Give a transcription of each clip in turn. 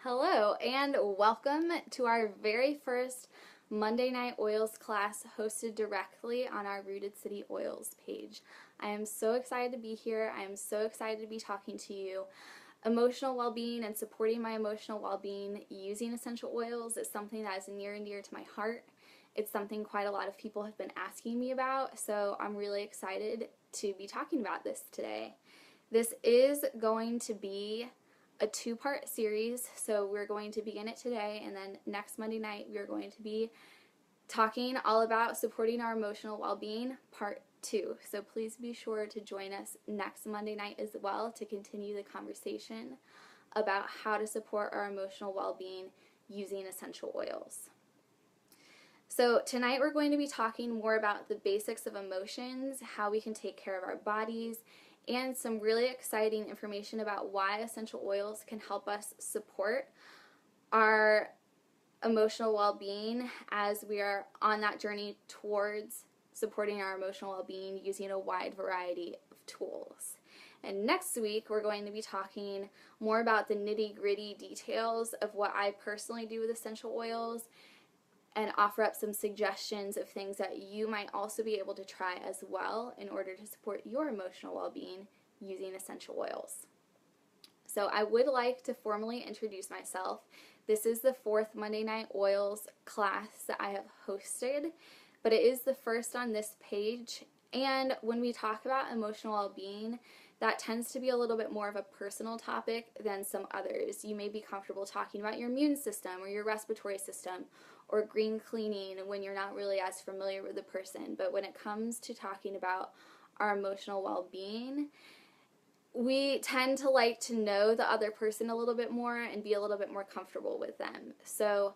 Hello and welcome to our very first Monday Night Oils class hosted directly on our Rooted City Oils page. I am so excited to be here. I am so excited to be talking to you. Emotional well-being and supporting my emotional well-being using essential oils is something that is near and dear to my heart. It's something quite a lot of people have been asking me about, so I'm really excited to be talking about this today. This is going to be a two-part series, so we're going to begin it today, and then next Monday night we are going to be talking all about supporting our emotional well-being, part 2. So please be sure to join us next Monday night as well to continue the conversation about how to support our emotional well-being using essential oils. So tonight we're going to be talking more about the basics of emotions, how we can take care of our bodies, and some really exciting information about why essential oils can help us support our emotional well-being as we are on that journey towards supporting our emotional well-being using a wide variety of tools. And next week we're going to be talking more about the nitty-gritty details of what I personally do with essential oils and offer up some suggestions of things that you might also be able to try as well in order to support your emotional well-being using essential oils. So I would like to formally introduce myself. This is the 4th Monday Night Oils class that I have hosted, but it is the first on this page. And when we talk about emotional well-being, that tends to be a little bit more of a personal topic than some others. You may be comfortable talking about your immune system or your respiratory system or green cleaning when you're not really as familiar with the person. But when it comes to talking about our emotional well-being, we tend to like to know the other person a little bit more and be a little bit more comfortable with them. So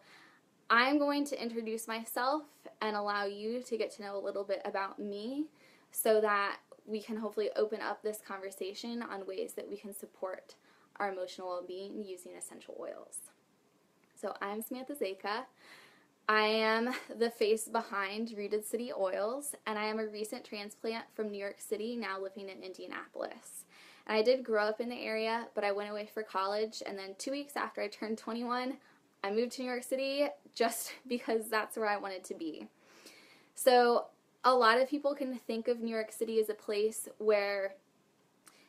I'm going to introduce myself and allow you to get to know a little bit about me so that we can hopefully open up this conversation on ways that we can support our emotional well-being using essential oils. So I'm Samantha Zeka. I am the face behind Rooted City Oils, and I am a recent transplant from New York City, now living in Indianapolis. And I did grow up in the area, but I went away for college, and then 2 weeks after I turned 21, I moved to New York City just because that's where I wanted to be. So a lot of people can think of New York City as a place where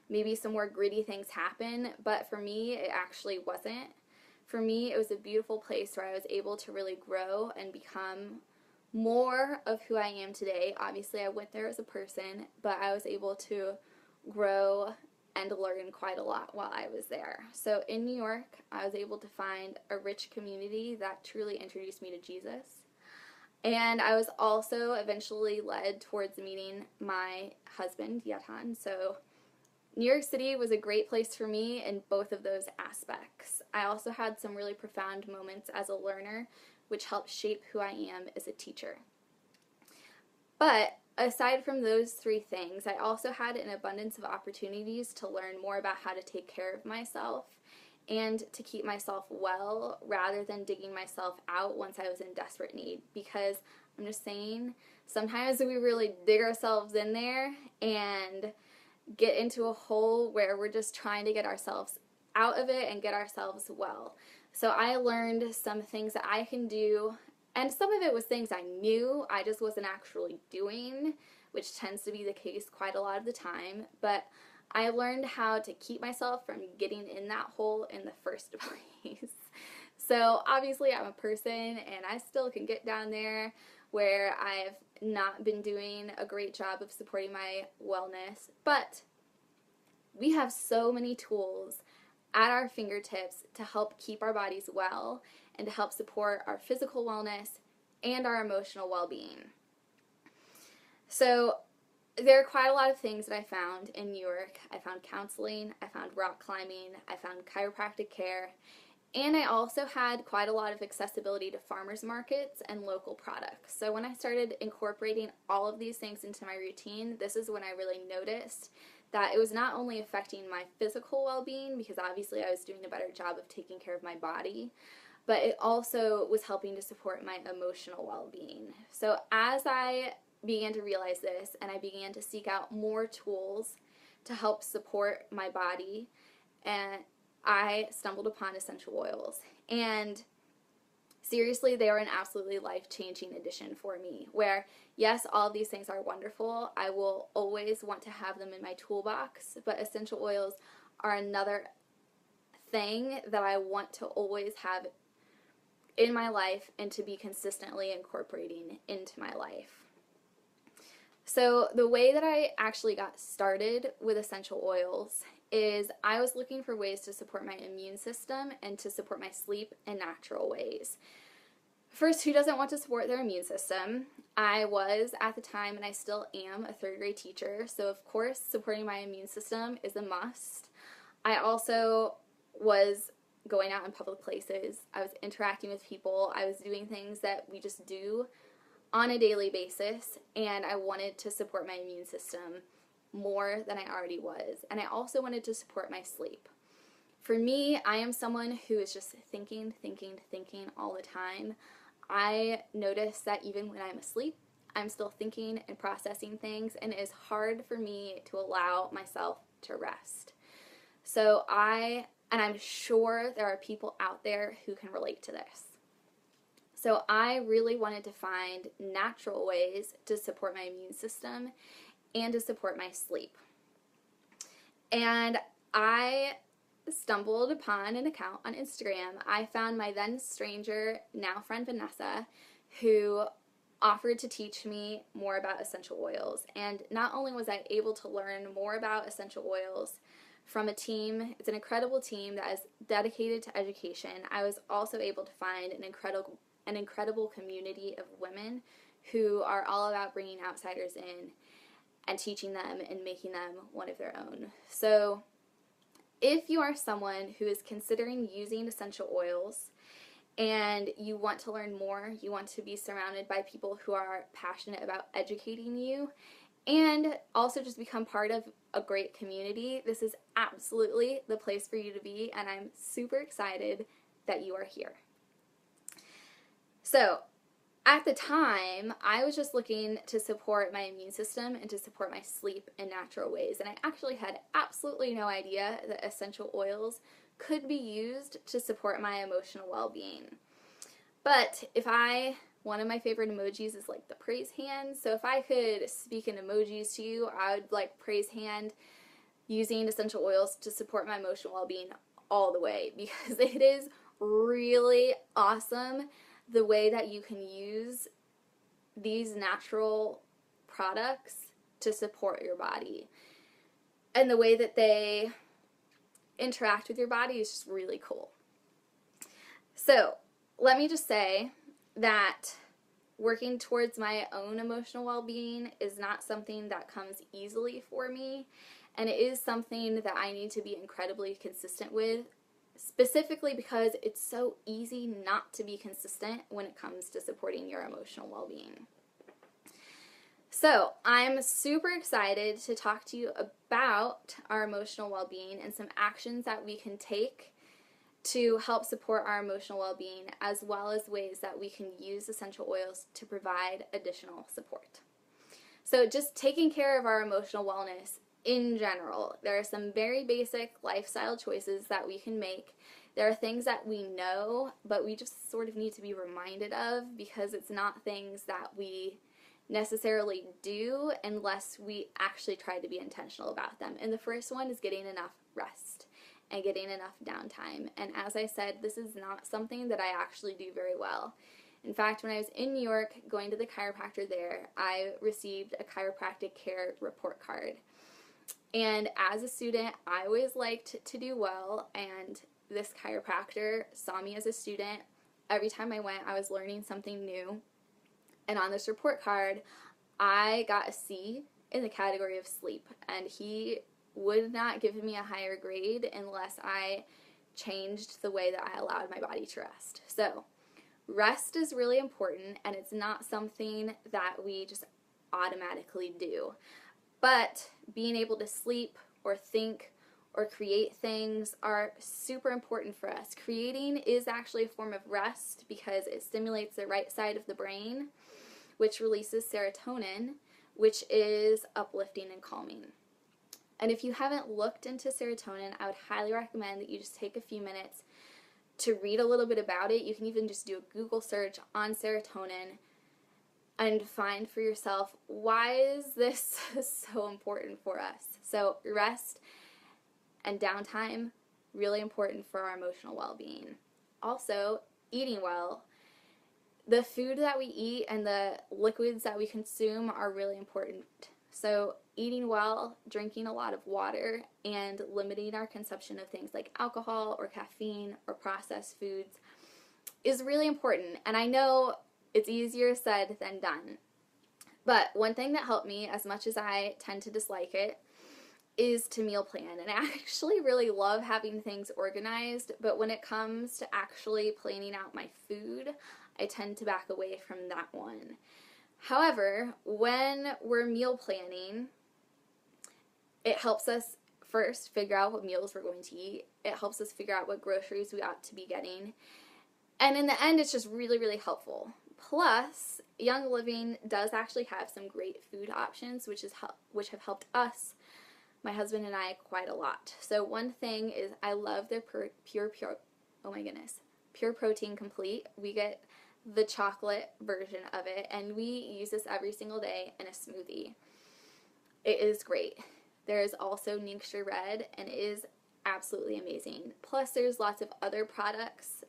maybe some more gritty things happen, but for me, it actually wasn't. For me, it was a beautiful place where I was able to really grow and become more of who I am today. Obviously, I went there as a person, but I was able to grow and learn quite a lot while I was there. So in New York, I was able to find a rich community that truly introduced me to Jesus. And I was also eventually led towards meeting my husband, Yatan. So New York City was a great place for me in both of those aspects. I also had some really profound moments as a learner, which helped shape who I am as a teacher. But aside from those 3 things, I also had an abundance of opportunities to learn more about how to take care of myself and to keep myself well rather than digging myself out once I was in desperate need. Because I'm just saying, sometimes we really dig ourselves in there and get into a hole where we're just trying to get ourselves out of it and get ourselves well. So I learned some things that I can do, and some of it was things I knew, I just wasn't actually doing, which tends to be the case quite a lot of the time, but I learned how to keep myself from getting in that hole in the first place. So obviously I'm a person and I still can get down there where I've not been doing a great job of supporting my wellness, but we have so many tools at our fingertips to help keep our bodies well and to help support our physical wellness and our emotional well-being. So there are quite a lot of things that I found in New York. I found counseling, I found rock climbing, I found chiropractic care, and I also had quite a lot of accessibility to farmers markets and local products. So when I started incorporating all of these things into my routine, this is when I really noticed that it was not only affecting my physical well-being, because obviously I was doing a better job of taking care of my body, but it also was helping to support my emotional well-being. So as I began to realize this and I began to seek out more tools to help support my body and I stumbled upon essential oils. And seriously, they are an absolutely life-changing addition for me, where, yes, all of these things are wonderful. I will always want to have them in my toolbox, but essential oils are another thing that I want to always have in my life and to be consistently incorporating into my life. So the way that I actually got started with essential oils is I was looking for ways to support my immune system and to support my sleep in natural ways. First, who doesn't want to support their immune system? I was, at the time, and I still am, a third grade teacher, so of course supporting my immune system is a must. I also was going out in public places. I was interacting with people. I was doing things that we just do on a daily basis, and I wanted to support my immune system more than I already was. And I also wanted to support my sleep. For me, I am someone who is just thinking all the time. I notice that even when I'm asleep, I'm still thinking and processing things, and it is hard for me to allow myself to rest. So I'm sure there are people out there who can relate to this. So I really wanted to find natural ways to support my immune system and to support my sleep. And I stumbled upon an account on Instagram. I found my then stranger, now friend Vanessa, who offered to teach me more about essential oils. And not only was I able to learn more about essential oils from a team, it's an incredible team that is dedicated to education, I was also able to find an incredible community of women who are all about bringing outsiders in and teaching them and making them one of their own. So if you are someone who is considering using essential oils and you want to learn more, you want to be surrounded by people who are passionate about educating you, and also just become part of a great community, this is absolutely the place for you to be, and I'm super excited that you are here. So, at the time, I was just looking to support my immune system and to support my sleep in natural ways, and I actually had absolutely no idea that essential oils could be used to support my emotional well-being. But one of my favorite emojis is like the praise hand, so if I could speak in emojis to you, I would like praise hand using essential oils to support my emotional well-being all the way, because it is really awesome the way that you can use these natural products to support your body. And the way that they interact with your body is just really cool. So, let me just say that working towards my own emotional well-being is not something that comes easily for me, and it is something that I need to be incredibly consistent with, specifically because it's so easy not to be consistent when it comes to supporting your emotional well-being. So, I'm super excited to talk to you about our emotional well-being and some actions that we can take to help support our emotional well-being, as well as ways that we can use essential oils to provide additional support. So just taking care of our emotional wellness in general, there are some very basic lifestyle choices that we can make. There are things that we know, but we just sort of need to be reminded of, because it's not things that we necessarily do unless we actually try to be intentional about them. And the first one is getting enough rest and getting enough downtime. And as I said, this is not something that I actually do very well. In fact, when I was in New York going to the chiropractor there, I received a chiropractic care report card. And as a student, I always liked to do well, and this chiropractor saw me as a student. Every time I went, I was learning something new. And on this report card, I got a C in the category of sleep, and he would not give me a higher grade unless I changed the way that I allowed my body to rest. So, rest is really important, and it's not something that we just automatically do. But being able to sleep or think or create things are super important for us. Creating is actually a form of rest because it stimulates the right side of the brain, which releases serotonin, which is uplifting and calming. And if you haven't looked into serotonin, I would highly recommend that you just take a few minutes to read a little bit about it. You can even just do a Google search on serotonin and find for yourself, why is this so important for us? So rest and downtime, really important for our emotional well-being. Also, eating well. The food that we eat and the liquids that we consume are really important. So eating well, drinking a lot of water, and limiting our consumption of things like alcohol or caffeine or processed foods is really important. And I know it's easier said than done. But one thing that helped me, as much as I tend to dislike it, is to meal plan. And I actually really love having things organized, but when it comes to actually planning out my food, I tend to back away from that one. However, when we're meal planning, it helps us first figure out what meals we're going to eat. It helps us figure out what groceries we ought to be getting. And in the end, it's just really, really helpful. Plus, Young Living does actually have some great food options, which have helped us, my husband and I, quite a lot. So one thing is I love their Pure Protein Complete. We get the chocolate version of it, and we use this every single day in a smoothie. It is great. There is also Ningxia Red, and it is absolutely amazing. Plus, there's lots of other products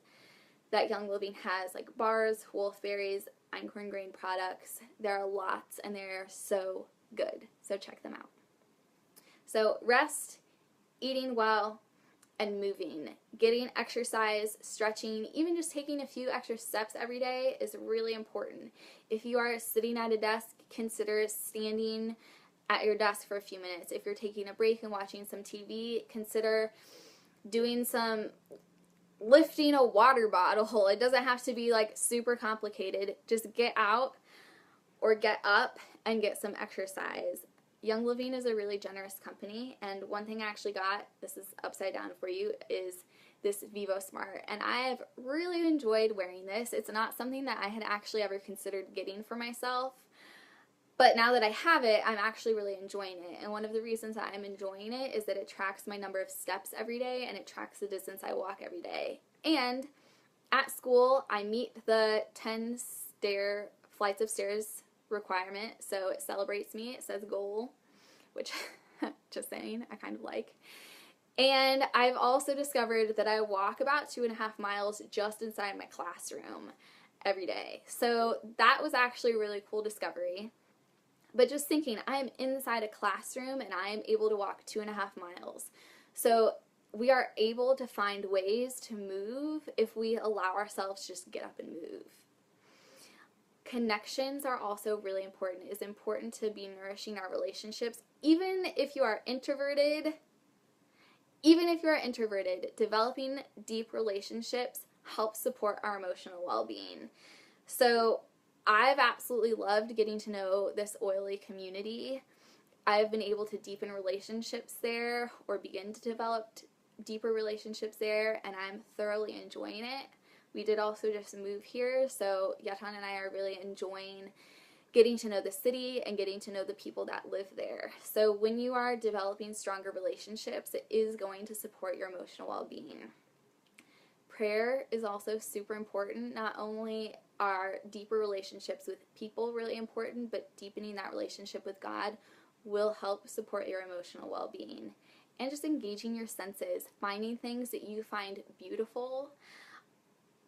that Young Living has, like bars, Wolfberries, einkorn grain products. There are lots, and they're so good. So check them out. So rest, eating well, and moving. Getting exercise, stretching, even just taking a few extra steps every day is really important. If you are sitting at a desk, consider standing at your desk for a few minutes. If you're taking a break and watching some TV, consider doing some lifting a water bottle. It doesn't have to be like super complicated. Just get out or get up and get some exercise. Young Living is a really generous company, and one thing I actually got, this is upside down for you, is this Vivo Smart, and I have really enjoyed wearing this. It's not something that I had actually ever considered getting for myself, but now that I have it, I'm actually really enjoying it. And one of the reasons that I'm enjoying it is that it tracks my number of steps every day, and it tracks the distance I walk every day. And at school, I meet the 10 flights of stairs requirement, so it celebrates me. It says goal, which, just saying, I kind of like. And I've also discovered that I walk about 2.5 miles just inside my classroom every day. So that was actually a really cool discovery. But just thinking, I am inside a classroom and I am able to walk 2.5 miles. So we are able to find ways to move if we allow ourselves to just get up and move. Connections are also really important. It's important to be nourishing our relationships. Even if you are introverted, developing deep relationships helps support our emotional well-being. So I've absolutely loved getting to know this Oily community. I've been able to deepen relationships there or begin to develop deeper relationships there, and I'm thoroughly enjoying it. We did also just move here, so Yatan and I are really enjoying getting to know the city and getting to know the people that live there. So when you are developing stronger relationships, it is going to support your emotional well-being. Prayer is also super important. Not only are deeper relationships with people really important, but deepening that relationship with God will help support your emotional well-being. And just engaging your senses, finding things that you find beautiful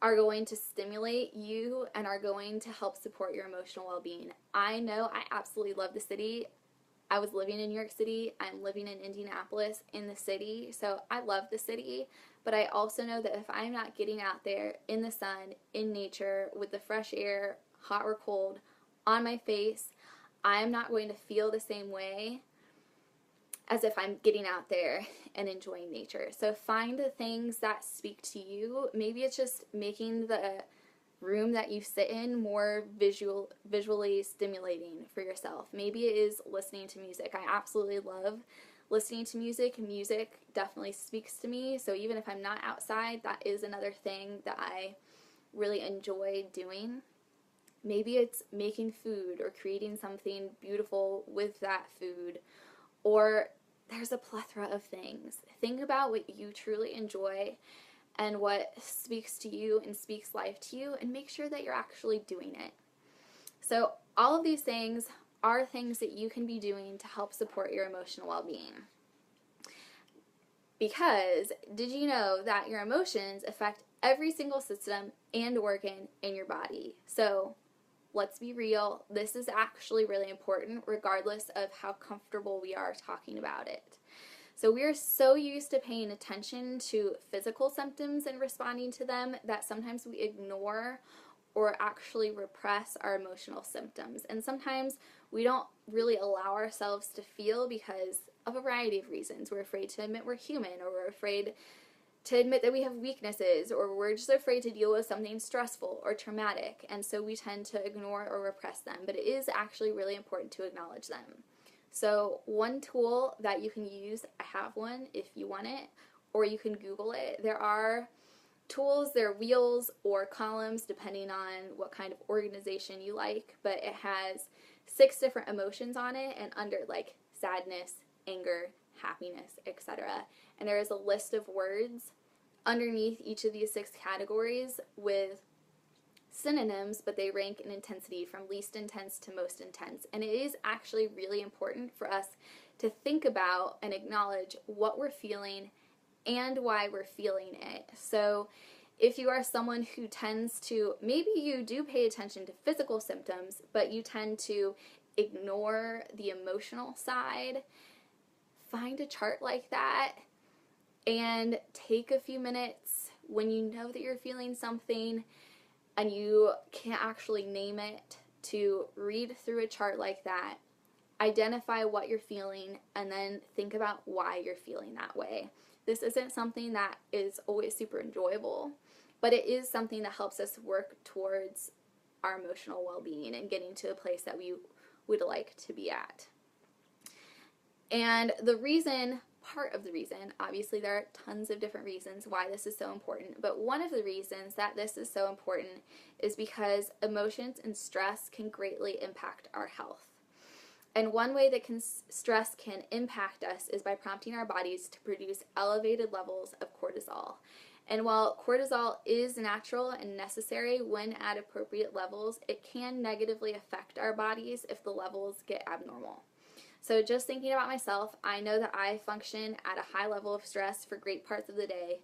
are going to stimulate you and are going to help support your emotional well-being. I know I absolutely love the city. I was living in New York City. I'm living in Indianapolis in the city, so I love the city. But I also know that if I'm not getting out there in the sun, in nature, with the fresh air, hot or cold, on my face, I am not going to feel the same way as if I'm getting out there and enjoying nature. So find the things that speak to you. Maybe it's just making the room that you sit in more visually stimulating for yourself. Maybe it is listening to music. I absolutely love listening to music. Music definitely speaks to me. So even if I'm not outside, that is another thing that I really enjoy doing. Maybe it's making food or creating something beautiful with that food, or there's a plethora of things. Think about what you truly enjoy and what speaks to you and speaks life to you, and make sure that you're actually doing it. So all of these things are things that you can be doing to help support your emotional well-being. Because did you know that your emotions affect every single system and organ in your body? So let's be real, this is actually really important regardless of how comfortable we are talking about it. So we are so used to paying attention to physical symptoms and responding to them that sometimes we ignore or actually repress our emotional symptoms. And sometimes we don't really allow ourselves to feel because of a variety of reasons. We're afraid to admit we're human, or we're afraid to admit that we have weaknesses, or we're just afraid to deal with something stressful or traumatic, and so we tend to ignore or repress them. But it is actually really important to acknowledge them. So one tool that you can use, I have one if you want it, or you can Google it. There are tools, there are wheels or columns depending on what kind of organization you like, but it has 6 different emotions on it, and under like sadness, anger, happiness, etc. And there is a list of words underneath each of these 6 categories with synonyms, but they rank in intensity from least intense to most intense. And it is actually really important for us to think about and acknowledge what we're feeling and why we're feeling it. So if you are someone who tends to, maybe you do pay attention to physical symptoms, but you tend to ignore the emotional side, find a chart like that and take a few minutes when you know that you're feeling something and you can't actually name it, to read through a chart like that, identify what you're feeling, and then think about why you're feeling that way. This isn't something that is always super enjoyable, but it is something that helps us work towards our emotional well-being and getting to a place that we would like to be at. And part of the reason, obviously there are tons of different reasons why this is so important, but one of the reasons that this is so important is because emotions and stress can greatly impact our health. And one way that stress can impact us is by prompting our bodies to produce elevated levels of cortisol. And while cortisol is natural and necessary when at appropriate levels, it can negatively affect our bodies if the levels get abnormal. So just thinking about myself, I know that I function at a high level of stress for great parts of the day,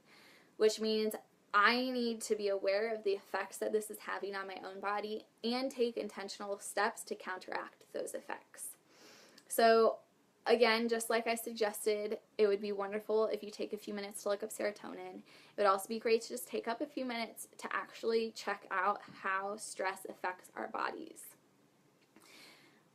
which means I need to be aware of the effects that this is having on my own body and take intentional steps to counteract those effects. So again, just like I suggested, it would be wonderful if you take a few minutes to look up serotonin. It would also be great to just take up a few minutes to actually check out how stress affects our bodies.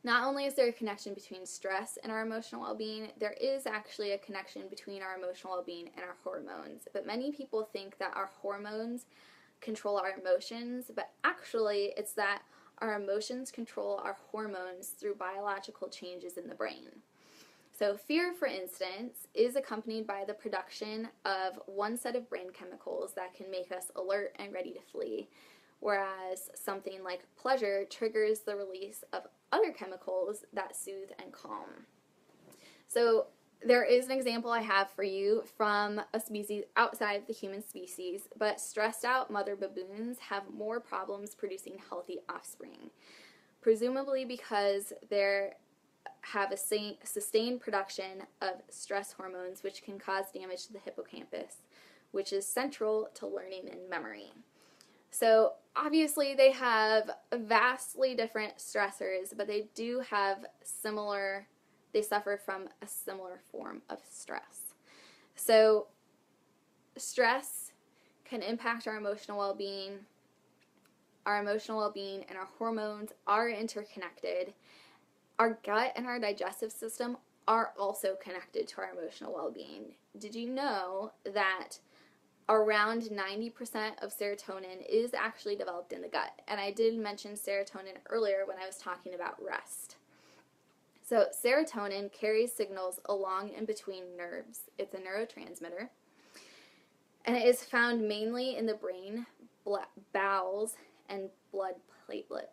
Not only is there a connection between stress and our emotional well-being, there is actually a connection between our emotional well-being and our hormones. But many people think that our hormones control our emotions, but actually it's that our emotions control our hormones through biological changes in the brain. So fear, for instance, is accompanied by the production of one set of brain chemicals that can make us alert and ready to flee, whereas something like pleasure triggers the release of other chemicals that soothe and calm. So there is an example I have for you from a species outside the human species, but stressed out mother baboons have more problems producing healthy offspring, presumably because they have a sustained production of stress hormones, which can cause damage to the hippocampus, which is central to learning and memory. So obviously they have vastly different stressors, but they suffer from a similar form of stress. So stress can impact our emotional well-being. Our emotional well-being and our hormones are interconnected. Our gut and our digestive system are also connected to our emotional well-being. Did you know that around 90% of serotonin is actually developed in the gut? And I did mention serotonin earlier when I was talking about rest. So serotonin carries signals along and between nerves. It's a neurotransmitter. And it is found mainly in the brain, bowels, and blood platelets.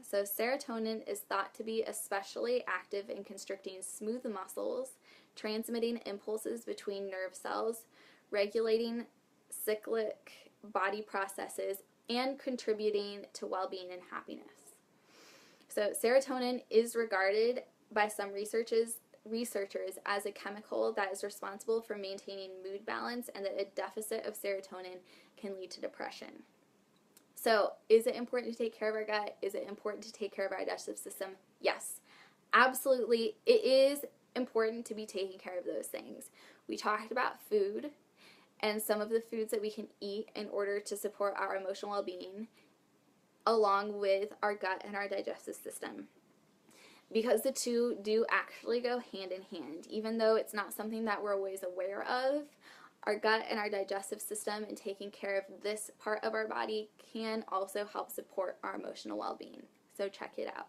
So serotonin is thought to be especially active in constricting smooth muscles, transmitting impulses between nerve cells, regulating cyclic body processes, and contributing to well-being and happiness. So serotonin is regarded by some researchers as a chemical that is responsible for maintaining mood balance, and that a deficit of serotonin can lead to depression. So is it important to take care of our gut? Is it important to take care of our digestive system? Yes, absolutely. It is important to be taking care of those things. We talked about food and some of the foods that we can eat in order to support our emotional well-being, along with our gut and our digestive system. Because the two do actually go hand in hand, even though it's not something that we're always aware of, our gut and our digestive system and taking care of this part of our body can also help support our emotional well-being. So check it out.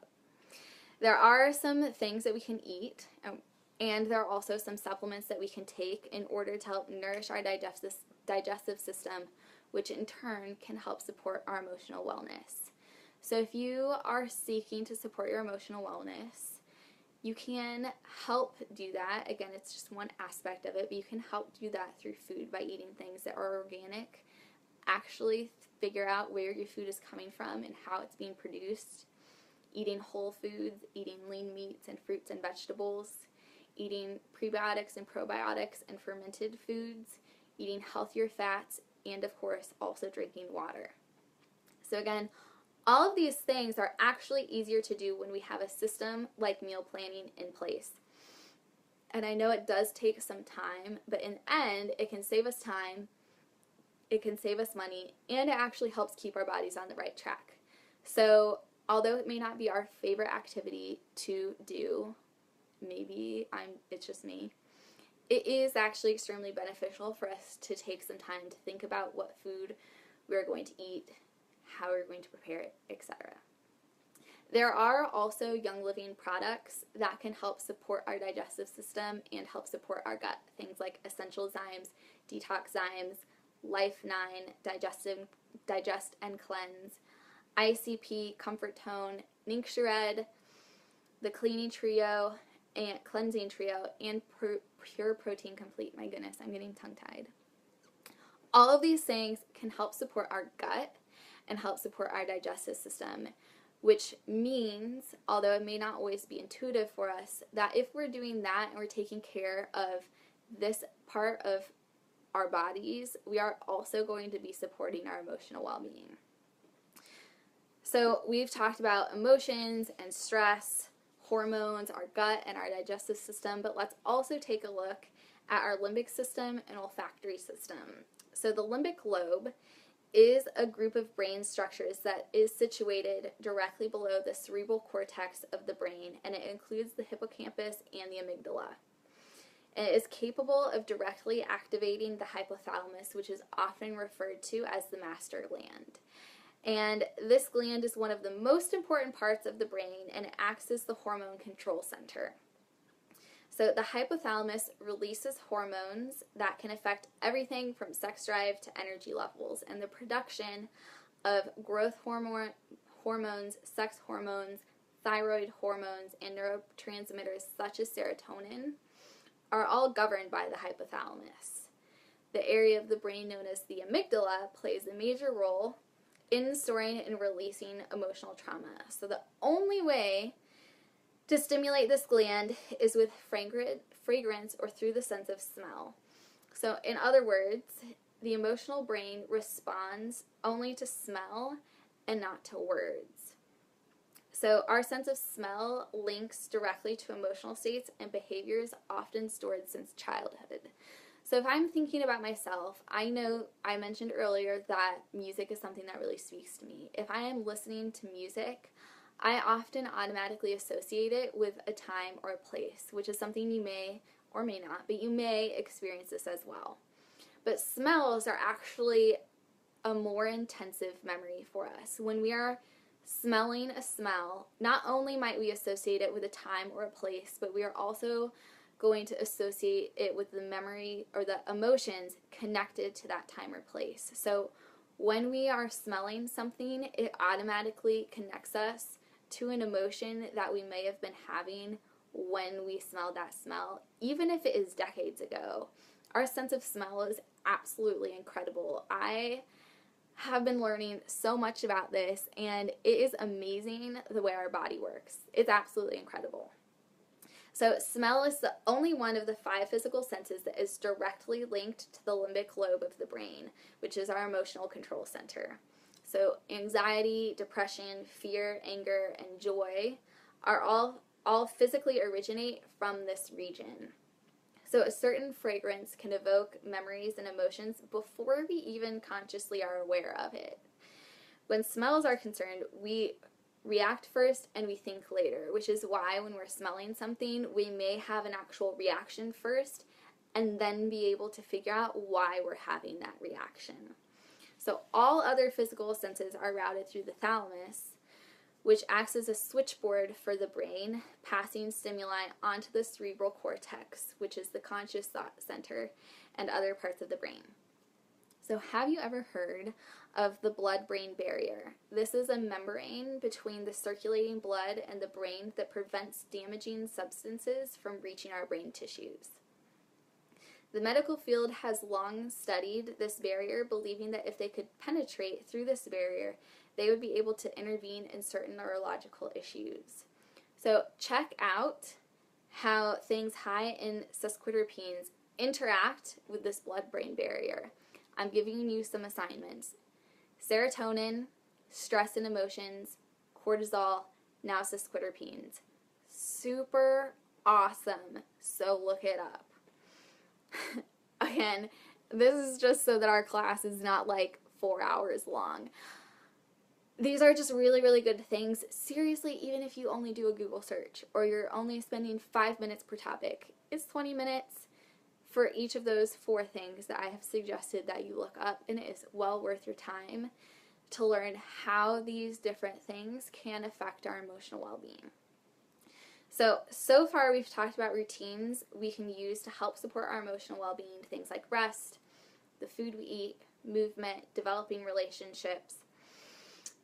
There are some things that we can eat, and there are also some supplements that we can take in order to help nourish our digestive system, which in turn can help support our emotional wellness. So if you are seeking to support your emotional wellness, you can help do that. Again, it's just one aspect of it, but you can help do that through food by eating things that are organic. Actually figure out where your food is coming from and how it's being produced. Eating whole foods, eating lean meats and fruits and vegetables, eating prebiotics and probiotics and fermented foods, eating healthier fats, and of course also drinking water. So again, all of these things are actually easier to do when we have a system like meal planning in place. And I know it does take some time, but in the end, it can save us time, it can save us money, and it actually helps keep our bodies on the right track. So although it may not be our favorite activity to do, it's just me, it is actually extremely beneficial for us to take some time to think about what food we're going to eat, how we're going to prepare it, etc. There are also Young Living products that can help support our digestive system and help support our gut. Things like Essential Zymes, Detox Zymes, Life9, Digest and Cleanse, ICP, Comfort Tone, Ninctured, the Cleaning Trio, and Cleansing Trio, and Pure Protein Complete. My goodness, I'm getting tongue-tied. All of these things can help support our gut and help support our digestive system, which means, although it may not always be intuitive for us, that if we're doing that and we're taking care of this part of our bodies, we are also going to be supporting our emotional well-being. So we've talked about emotions and stress, hormones, our gut, and our digestive system, but let's also take a look at our limbic system and olfactory system. So the limbic lobe is a group of brain structures that is situated directly below the cerebral cortex of the brain, and it includes the hippocampus and the amygdala. And it is capable of directly activating the hypothalamus, which is often referred to as the master gland. And this gland is one of the most important parts of the brain, and it acts as the hormone control center. So the hypothalamus releases hormones that can affect everything from sex drive to energy levels, and the production of growth hormones, sex hormones, thyroid hormones, and neurotransmitters such as serotonin are all governed by the hypothalamus. The area of the brain known as the amygdala plays a major role in storing and releasing emotional trauma. So the only way to stimulate this gland is with fragrance or through the sense of smell. So in other words, the emotional brain responds only to smell and not to words. So our sense of smell links directly to emotional states and behaviors often stored since childhood. So if I'm thinking about myself, I know I mentioned earlier that music is something that really speaks to me. If I am listening to music, I often automatically associate it with a time or a place, which is something you may or may not, but you may experience this as well. But smells are actually a more intensive memory for us. When we are smelling a smell, not only might we associate it with a time or a place, but we are also going to associate it with the memory or the emotions connected to that time or place. So when we are smelling something, it automatically connects us to an emotion that we may have been having when we smell that smell, even if it is decades ago. Our sense of smell is absolutely incredible. I have been learning so much about this, and it is amazing the way our body works. It's absolutely incredible. So smell is the only one of the 5 physical senses that is directly linked to the limbic lobe of the brain, which is our emotional control center. So anxiety, depression, fear, anger, and joy are all physically originate from this region. So a certain fragrance can evoke memories and emotions before we even consciously are aware of it. When smells are concerned, we react first and we think later, which is why when we're smelling something, we may have an actual reaction first and then be able to figure out why we're having that reaction. So all other physical senses are routed through the thalamus, which acts as a switchboard for the brain, passing stimuli onto the cerebral cortex, which is the conscious thought center, and other parts of the brain. So have you ever heard of the blood-brain barrier? This is a membrane between the circulating blood and the brain that prevents damaging substances from reaching our brain tissues. The medical field has long studied this barrier, believing that if they could penetrate through this barrier, they would be able to intervene in certain neurological issues. So check out how things high in sesquiterpenes interact with this blood-brain barrier. I'm giving you some assignments. Serotonin, stress and emotions, cortisol, now sesquiterpenes. Super awesome, so look it up. Again, this is just so that our class is not like 4 hours long. These are just really, really good things. Seriously, even if you only do a Google search or you're only spending 5 minutes per topic, it's 20 minutes for each of those 4 things that I have suggested that you look up, and it is well worth your time to learn how these different things can affect our emotional well-being. So far we've talked about routines we can use to help support our emotional well-being, things like rest, the food we eat, movement, developing relationships,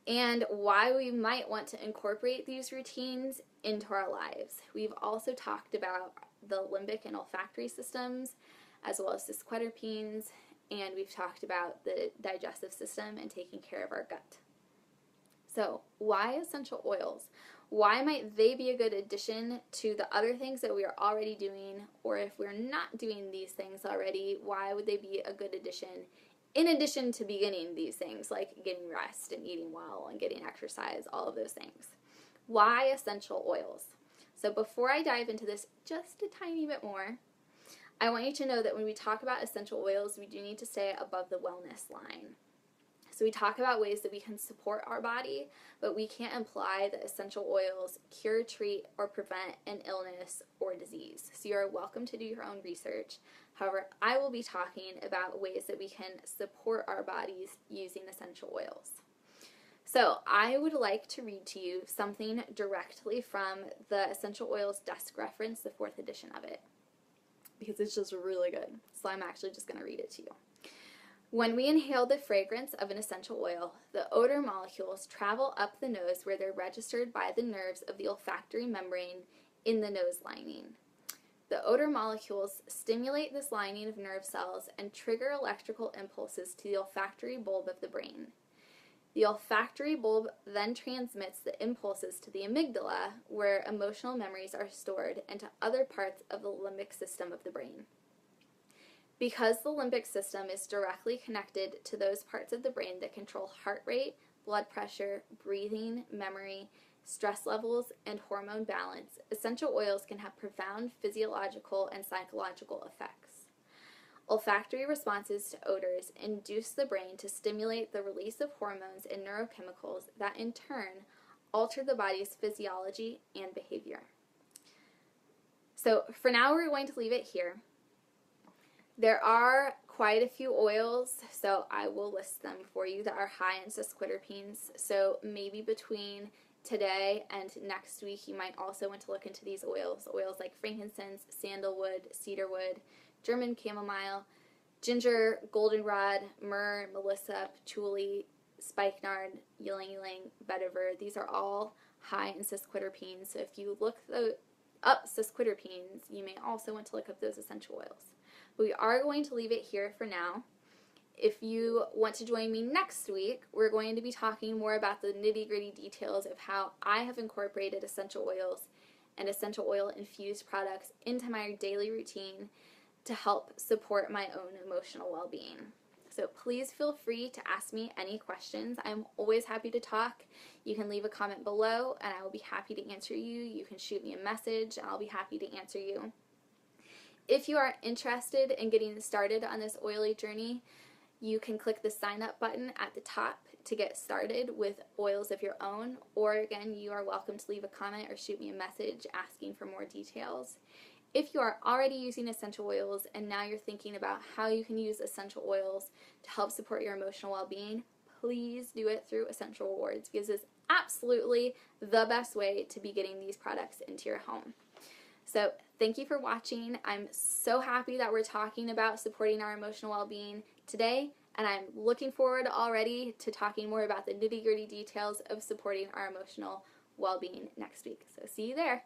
and why we might want to incorporate these routines into our lives. We've also talked about the limbic and olfactory systems, as well as the sesquiterpenes, and we've talked about the digestive system and taking care of our gut. So, why essential oils? Why might they be a good addition to the other things that we are already doing? Or if we're not doing these things already, why would they be a good addition in addition to beginning these things like getting rest and eating well and getting exercise, all of those things? Why essential oils? So before I dive into this just a tiny bit more, I want you to know that when we talk about essential oils, we do need to stay above the wellness line. So we talk about ways that we can support our body, but we can't imply that essential oils cure, treat, or prevent an illness or disease. So you're welcome to do your own research. However, I will be talking about ways that we can support our bodies using essential oils. So I would like to read to you something directly from the Essential Oils Desk Reference, the 4th edition of it, because it's just really good. So I'm actually just going to read it to you. When we inhale the fragrance of an essential oil, the odor molecules travel up the nose where they're registered by the nerves of the olfactory membrane in the nose lining. The odor molecules stimulate this lining of nerve cells and trigger electrical impulses to the olfactory bulb of the brain. The olfactory bulb then transmits the impulses to the amygdala, where emotional memories are stored, and to other parts of the limbic system of the brain. Because the limbic system is directly connected to those parts of the brain that control heart rate, blood pressure, breathing, memory, stress levels, and hormone balance, essential oils can have profound physiological and psychological effects. Olfactory responses to odors induce the brain to stimulate the release of hormones and neurochemicals that in turn alter the body's physiology and behavior. So for now we're going to leave it here. There are quite a few oils, so I will list them for you, that are high in sesquiterpenes. So maybe between today and next week, you might also want to look into these oils. Oils like frankincense, sandalwood, cedarwood, German chamomile, ginger, goldenrod, myrrh, melissa, patchouli, spikenard, ylang ylang, vetiver. These are all high in sesquiterpenes. So if you look sesquiterpenes, you may also want to look up those essential oils. But we are going to leave it here for now. If you want to join me next week, we're going to be talking more about the nitty-gritty details of how I have incorporated essential oils and essential oil infused products into my daily routine to help support my own emotional well-being. So please feel free to ask me any questions. I'm always happy to talk. You can leave a comment below and I will be happy to answer you. You can shoot me a message and I'll be happy to answer you. If you are interested in getting started on this oily journey, you can click the sign up button at the top to get started with oils of your own, or again, you are welcome to leave a comment or shoot me a message asking for more details. If you are already using essential oils and now you're thinking about how you can use essential oils to help support your emotional well-being, please do it through Essential Rewards, because it's absolutely the best way to be getting these products into your home. So thank you for watching. I'm so happy that we're talking about supporting our emotional well-being today, and I'm looking forward already to talking more about the nitty-gritty details of supporting our emotional well-being next week. So see you there.